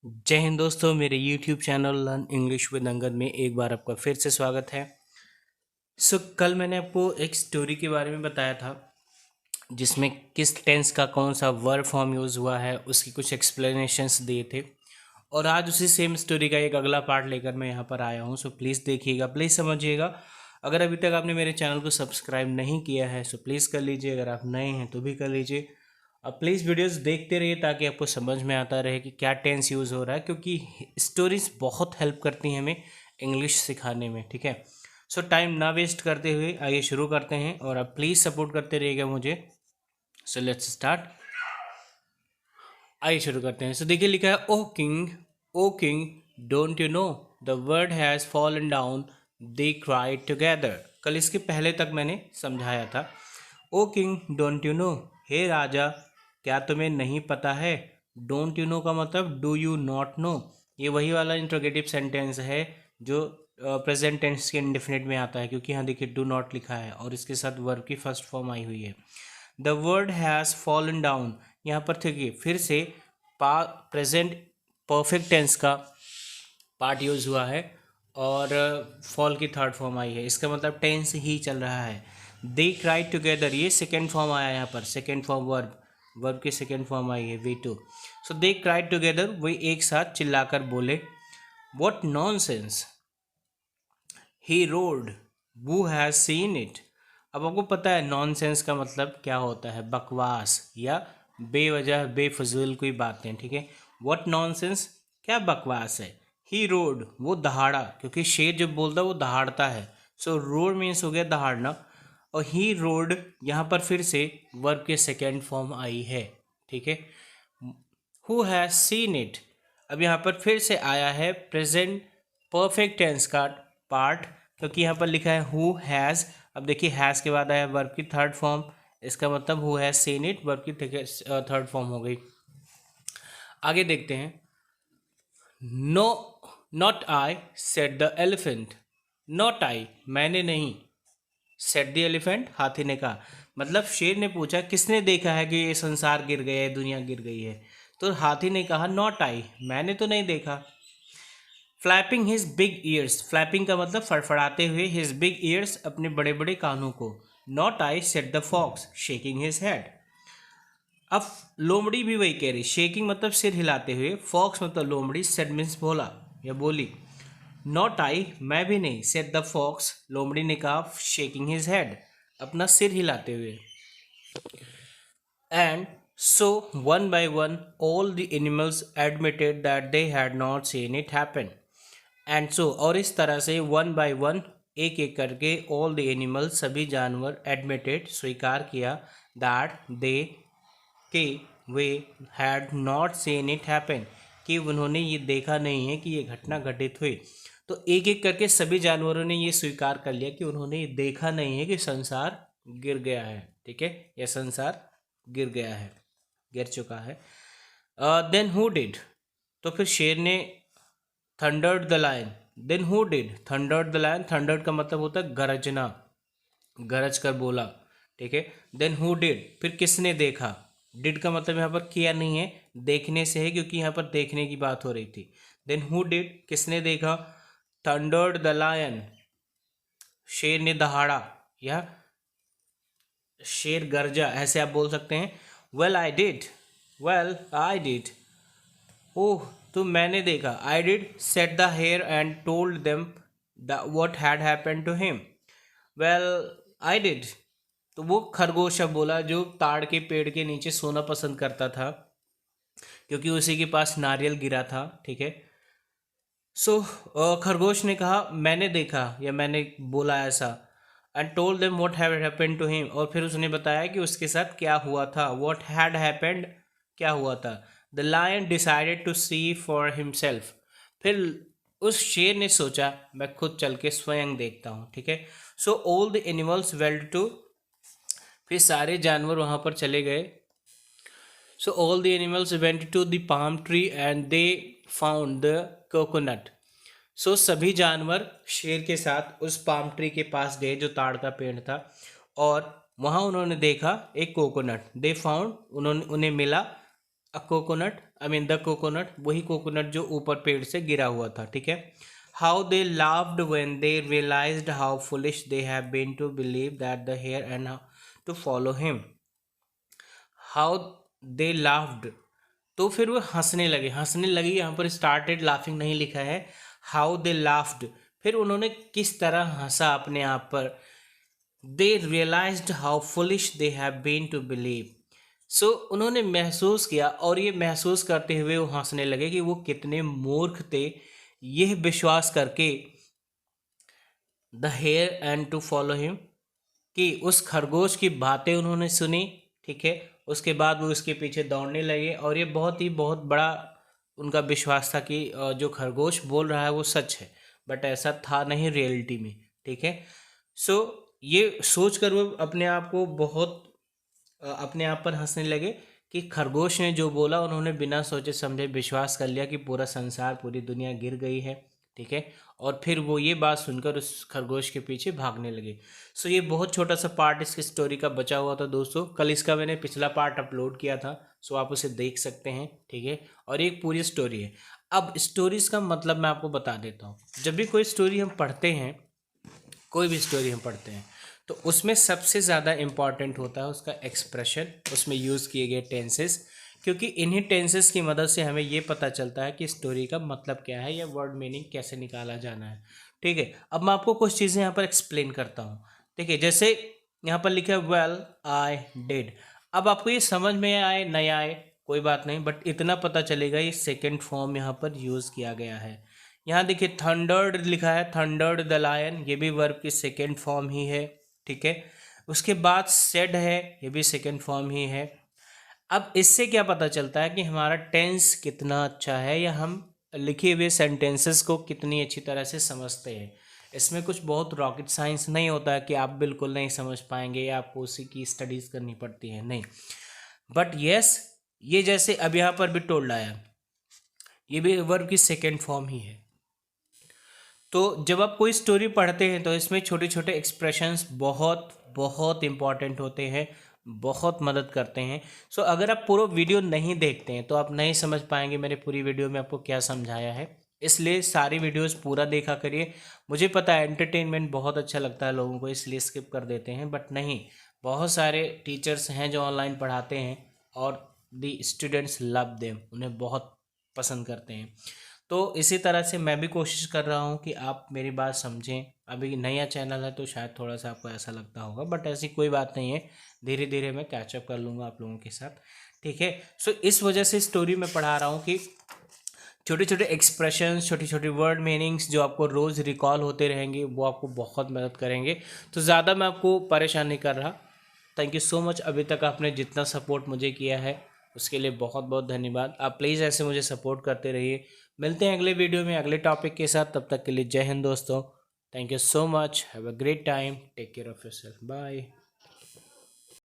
जय हिंद दोस्तों, मेरे YouTube channel learn English with Angad में एक बार आपका फिर से स्वागत है। कल मैंने आपको एक स्टोरी के बारे में बताया था जिसमें किस टेंस का कौन सा वर्ब फॉर्म यूज़ हुआ है, उसकी कुछ एक्सप्लेनेशंस दिए थे। और आज उसी सेम स्टोरी का एक अगला पार्ट लेकर मैं यहाँ पर आया हूँ। प्लीज़ देखिएगा, प्लीज़ समझिएगा। अगर अभी तक आपने मेरे चैनल को सब्सक्राइब नहीं किया है प्लीज़ कर लीजिए। अगर आप नए हैं तो भी कर लीजिए। अब प्लीज़ वीडियोस देखते रहिए ताकि आपको समझ में आता रहे कि क्या टेंस यूज़ हो रहा है, क्योंकि स्टोरीज बहुत हेल्प करती हैं हमें इंग्लिश सिखाने में। ठीक है, टाइम ना वेस्ट करते हुए आइए शुरू करते हैं, और आप प्लीज़ सपोर्ट करते रहिएगा मुझे। Let's start. आइए शुरू करते हैं। देखिए, लिखा है O king, don't you know the word has fallen down, they cried together. कल इसके पहले तक मैंने समझाया था। O king don't you know, हे राजा क्या तुम्हें नहीं पता है। डोंट यू नो का मतलब डू यू नॉट नो। ये वही वाला इंट्रोगेटिव सेंटेंस है जो प्रेजेंट टेंस के इंडेफिनिट में आता है, क्योंकि यहाँ देखिए डू नॉट लिखा है और इसके साथ वर्ब की फर्स्ट फॉर्म आई हुई है। The word has fallen down, यहाँ पर देखिए फिर से प्रेजेंट परफेक्ट टेंस का पार्ट यूज़ हुआ है और फॉल की थर्ड फॉर्म आई है। इसका मतलब टेंस ही चल रहा है। दे क्राइड टुगेदर, ये सेकेंड फॉर्म आया यहाँ पर, सेकेंड फॉर्म वर्ब की सेकेंड फॉर्म आई है V2। दे क्राइड टुगेदर, वही एक साथ चिल्लाकर बोले। What nonsense, he road, who has seen it. अब आपको पता है नॉनसेंस का मतलब क्या होता है, बकवास या बेवजह बेफजूल कोई बातें। ठीक है, व्हाट नॉनसेंस, क्या बकवास है। ही रोड, वो दहाड़ा, क्योंकि शेर जब बोलता है वो दहाड़ता है। रोड मीन्स हो गया दहाड़ना। और ही रोड यहाँ पर फिर से वर्ब के सेकेंड फॉर्म आई है। ठीक है, हु हैज़ सीन इट, अब यहाँ पर फिर से आया है प्रेजेंट परफेक्ट टेंस का पार्ट, क्योंकि यहाँ पर लिखा है हु हैज़। अब देखिए हैज़ के बाद आया वर्ब की थर्ड फॉर्म, इसका मतलब who has seen it verb की थर्ड फॉर्म हो गई। आगे देखते हैं। No, not I said the elephant, not I मैंने नहीं, सेड द एलिफेंट हाथी ने कहा। मतलब शेर ने पूछा किसने देखा है कि ये संसार गिर गया है, दुनिया गिर गई है। तो हाथी ने कहा नॉट आई, मैंने तो नहीं देखा। Flapping his big years, flapping का मतलब फड़फड़ाते हुए, हिज बिग ईयर्स अपने बड़े बड़े कानों को। Not I said the fox shaking his head. अब लोमड़ी भी वही कह रही, शेकिंग मतलब सिर हिलाते हुए, फॉक्स मतलब लोमड़ी, सेड मीन्स बोला या बोली। नॉट आई मैं भी नहीं, सेड द फॉक्स लोमड़ी ने कहा, शेकिंग हिज हेड अपना सिर हिलाते हुए। And so, one by one, all the animals admitted that they had not seen it happen. And so, और इस तरह से one by one, एक एक करके all the animals, सभी जानवर admitted, स्वीकार किया, that they, कि वे had not seen it happen, कि उन्होंने ये देखा नहीं है कि ये घटना घटित हुई। तो एक एक करके सभी जानवरों ने ये स्वीकार कर लिया कि उन्होंने ये देखा नहीं है कि संसार गिर गया है। ठीक है, यह संसार गिर गया है, गिर चुका है। देन हु डिड, तो फिर शेर ने thundered the lion, then who did thundered the lion, thundered का मतलब होता है गरजना, गरज कर बोला। ठीक है, देन हु डिड, फिर किसने देखा। डिड का मतलब यहाँ पर किया नहीं है, देखने से है, क्योंकि यहाँ पर देखने की बात हो रही थी। देन हु डिड, किसने देखा। थंडर्ड द लायन, शेर ने दहाड़ा या शेर गरजा, ऐसे आप बोल सकते हैं। Well I did, well I did, oh तो मैंने देखा। I did said the hare and told them what had happened to him. Well I did, तो वो खरगोश अब बोला जो ताड़ के पेड़ के नीचे सोना पसंद करता था, क्योंकि उसी के पास नारियल गिरा था। ठीक है, खरगोश ने कहा मैंने देखा या मैंने बोला ऐसा। And told them what had happened to him, और फिर उसने बताया कि उसके साथ क्या हुआ था। व्हाट हैड हैपेंड, क्या हुआ था। The lion decided to see for himself, फिर उस शेर ने सोचा मैं खुद चल के स्वयं देखता हूँ। ठीक है, all the animals walked to, फिर सारे जानवर वहाँ पर चले गए। All the animals went to the palm tree and they found the coconut. सभी जानवर शेर के साथ उस पाम ट्री के पास गए जो ताड़ का पेड़ था, और वहाँ उन्होंने देखा एक कोकोनट। दे फाउंड, उन्हें मिला a coconut, I mean the coconut, वही कोकोनट जो ऊपर पेड़ से गिरा हुआ था, ठीक है। How they laughed when they realised how foolish they have been to believe that the hare and to follow him. How they laughed, तो फिर वो हंसने लगे, हंसने लगी, यहाँ पर स्टार्टेड लाफिंग नहीं लिखा है, हाउ दे लाफ्ड, फिर उन्होंने किस तरह हंसा अपने आप पर। They realised how foolish they have been to believe, so उन्होंने महसूस किया, और ये महसूस करते हुए वो हंसने लगे कि वो कितने मूर्ख थे यह विश्वास करके the hare and to follow him, कि उस खरगोश की बातें उन्होंने सुनी, ठीक है। उसके बाद वो उसके पीछे दौड़ने लगे, और ये बहुत बड़ा उनका विश्वास था कि जो खरगोश बोल रहा है वो सच है, बट ऐसा था नहीं रियलिटी में, ठीक है। सो ये सोच कर वो अपने आप को अपने आप पर हंसने लगे कि खरगोश ने जो बोला उन्होंने बिना सोचे समझे विश्वास कर लिया कि पूरा संसार, पूरी दुनिया गिर गई है, ठीक है। और फिर वो ये बात सुनकर उस खरगोश के पीछे भागने लगे। सो ये बहुत छोटा सा पार्ट इसकी स्टोरी का बचा हुआ था दोस्तों, कल इसका मैंने पिछला पार्ट अपलोड किया था, सो आप उसे देख सकते हैं, ठीक है। और एक पूरी स्टोरी है। अब स्टोरीज का मतलब मैं आपको बता देता हूँ। जब भी कोई स्टोरी हम पढ़ते हैं, कोई भी स्टोरी हम पढ़ते हैं, तो उसमें सबसे ज़्यादा इम्पॉर्टेंट होता है उसका एक्सप्रेशन, उसमें यूज़ किए गए टेंसेस, क्योंकि इन्हीं टेंसेस की मदद से हमें ये पता चलता है कि स्टोरी का मतलब क्या है या वर्ड मीनिंग कैसे निकाला जाना है, ठीक है। अब मैं आपको कुछ चीज़ें यहाँ पर एक्सप्लेन करता हूँ, देखिए। जैसे यहाँ पर लिखा है वेल आई डिड। अब आपको ये समझ में आए नहीं आए कोई बात नहीं, बट इतना पता चलेगा ये सेकेंड फॉर्म यहाँ पर यूज़ किया गया है। यहाँ देखिए थंडर्ड लिखा है, थंडर्ड द लायन, ये भी वर्ब की सेकेंड फॉर्म ही है, ठीक है। उसके बाद सेड है, ये भी सेकेंड फॉर्म ही है। अब इससे क्या पता चलता है कि हमारा टेंस कितना अच्छा है, या हम लिखे हुए सेंटेंसेस को कितनी अच्छी तरह से समझते हैं। इसमें कुछ बहुत रॉकेट साइंस नहीं होता है कि आप बिल्कुल नहीं समझ पाएंगे या आपको उसी की स्टडीज़ करनी पड़ती है, नहीं। बट यस, ये जैसे अब यहाँ पर भी टोल्ड आया, ये भी वर्ब की सेकेंड फॉर्म ही है। तो जब आप कोई स्टोरी पढ़ते हैं तो इसमें छोटे छोटे एक्सप्रेशंस बहुत इंपॉर्टेंट होते हैं, बहुत मदद करते हैं। सो अगर आप पूरा वीडियो नहीं देखते हैं तो आप नहीं समझ पाएंगे मैंने पूरी वीडियो में आपको क्या समझाया है, इसलिए सारी वीडियोस पूरा देखा करिए। मुझे पता है एंटरटेनमेंट बहुत अच्छा लगता है लोगों को, इसलिए स्किप कर देते हैं, बट नहीं, बहुत सारे टीचर्स हैं जो ऑनलाइन पढ़ाते हैं और दी स्टूडेंट्स लव देम, उन्हें बहुत पसंद करते हैं। तो इसी तरह से मैं भी कोशिश कर रहा हूँ कि आप मेरी बात समझें। अभी नया चैनल है तो शायद थोड़ा सा आपको ऐसा लगता होगा, बट ऐसी कोई बात नहीं है, धीरे धीरे मैं कैचअप कर लूँगा आप लोगों के साथ, ठीक है। सो इस वजह से स्टोरी में पढ़ा रहा हूँ कि छोटे छोटे एक्सप्रेशंस, छोटी छोटी वर्ड मीनिंग्स जो आपको रोज़ रिकॉल होते रहेंगे, वो आपको बहुत मदद करेंगे। तो ज़्यादा मैं आपको परेशान नहीं कर रहा। थैंक यू सो मच, अभी तक आपने जितना सपोर्ट मुझे किया है उसके लिए बहुत बहुत धन्यवाद। आप प्लीज़ ऐसे मुझे सपोर्ट करते रहिए। मिलते हैं अगले वीडियो में अगले टॉपिक के साथ, तब तक के लिए जय हिंद दोस्तों। Thank you so much, have a great time, take care of yourself, bye.